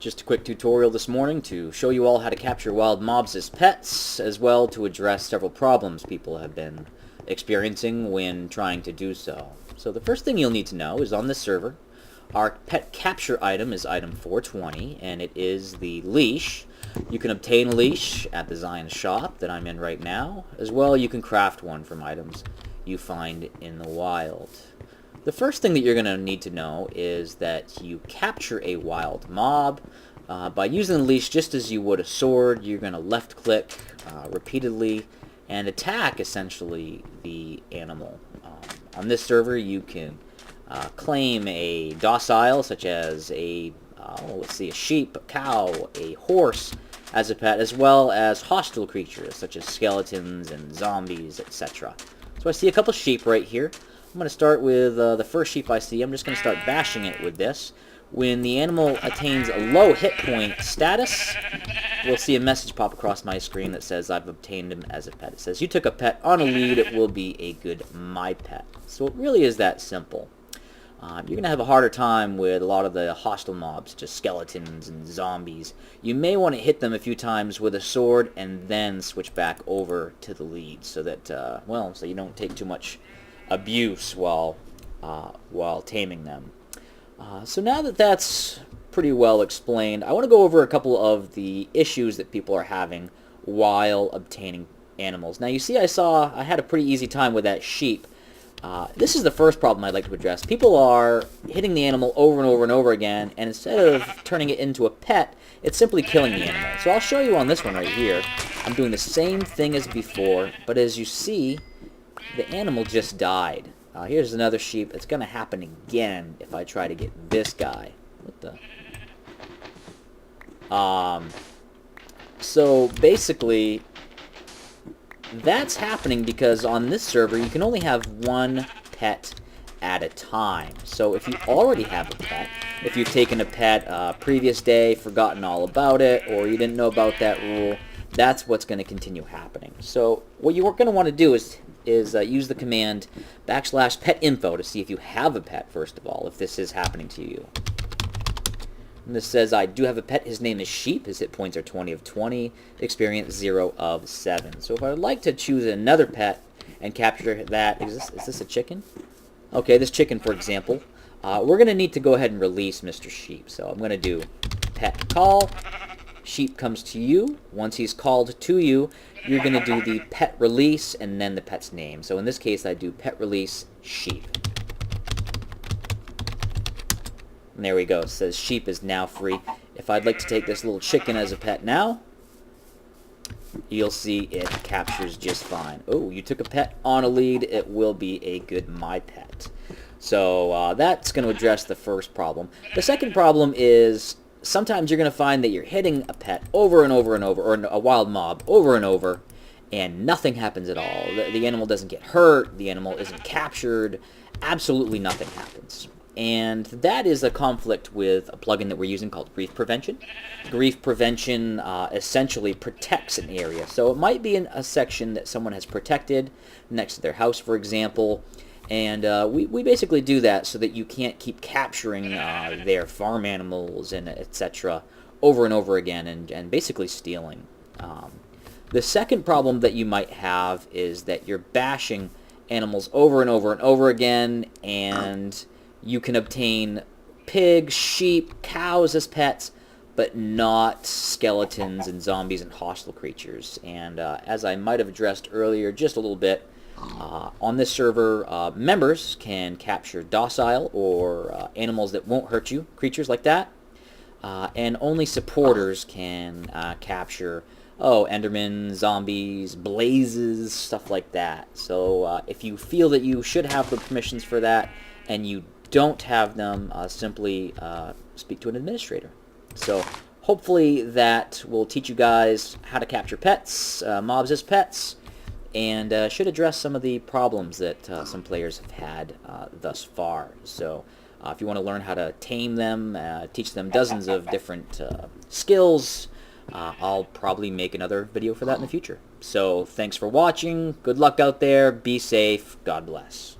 Just a quick tutorial this morning to show you all how to capture wild mobs as pets, as well to address several problems people have been experiencing when trying to do so. So the first thing you'll need to know is on this server, our pet capture item is item 420, and it is the leash. You can obtain a leash at the Zion shop that I'm in right now. As well, you can craft one from items you find in the wild. The first thing that you're going to need to know is that you capture a wild mob by using the leash just as you would a sword. You're going to left click repeatedly and attack essentially the animal. On this server you can claim a docile such as a let's see, a sheep, a cow, a horse as a pet, as well as hostile creatures such as skeletons and zombies, etc. So I see a couple sheep right here. I'm going to start with the first sheep I see. I'm just going to start bashing it with this. When the animal attains a low hit point status, we'll see a message pop across my screen that says I've obtained him as a pet. It says, you took a pet on a lead, it will be a good MyPet. So it really is that simple. You're going to have a harder time with a lot of the hostile mobs, just skeletons and zombies. You may want to hit them a few times with a sword and then switch back over to the lead so that, well, so you don't take too much abuse while taming them. So now that that's pretty well explained, I want to go over a couple of the issues that people are having while obtaining animals. Now you see I had a pretty easy time with that sheep. This is the first problem I'd like to address. People are hitting the animal over and over and over again, and instead of turning it into a pet, it's simply killing the animal. So I'll show you on this one right here. I'm doing the same thing as before, but as you see, the animal just died. Here's another sheep. It's going to happen again if I try to get this guy. What the? So basically, that's happening because on this server you can only have one pet at a time. So if you already have a pet, if you've taken a pet previous day, forgotten all about it, or you didn't know about that rule, that's what's going to continue happening. So what you're going to want to do is use the command /petinfo to see if you have a pet, first of all, if this is happening to you. And this says, I do have a pet. His name is Sheep. His hit points are 20 of 20. Experience 0 of 7. So if I would like to choose another pet and capture that, is this a chicken? Okay, this chicken, for example. We're going to need to go ahead and release Mr. Sheep. So I'm going to do pet call. Sheep comes to you. Once he's called to you, you're going to do the pet release and then the pet's name. So in this case, I do pet release Sheep. And there we go. It says sheep is now free. If I'd like to take this little chicken as a pet now, you'll see it captures just fine. Oh, you took a pet on a lead. It will be a good MyPet. So that's going to address the first problem. The second problem is sometimes you're going to find that you're hitting a pet over and over and over, or a wild mob over and over, and nothing happens at all. The animal doesn't get hurt. The animal isn't captured. Absolutely nothing happens. And that is a conflict with a plugin that we're using called Grief Prevention. Grief Prevention essentially protects an area. So it might be in a section that someone has protected next to their house, for example. And we basically do that so that you can't keep capturing their farm animals and etc. over and over again and basically stealing. The second problem that you might have is that you're bashing animals over and over and over again, and you can obtain pigs, sheep, cows as pets, but not skeletons and zombies and hostile creatures. And as I might have addressed earlier just a little bit, on this server, members can capture docile or animals that won't hurt you, creatures like that, and only supporters can capture, endermen, zombies, blazes, stuff like that. So if you feel that you should have the permissions for that and you don't have them, simply speak to an administrator. So hopefully that will teach you guys how to capture pets, mobs as pets, and should address some of the problems that some players have had thus far. So if you want to learn how to tame them, teach them dozens of different skills, I'll probably make another video for that in the future. So thanks for watching. Good luck out there. Be safe. God bless.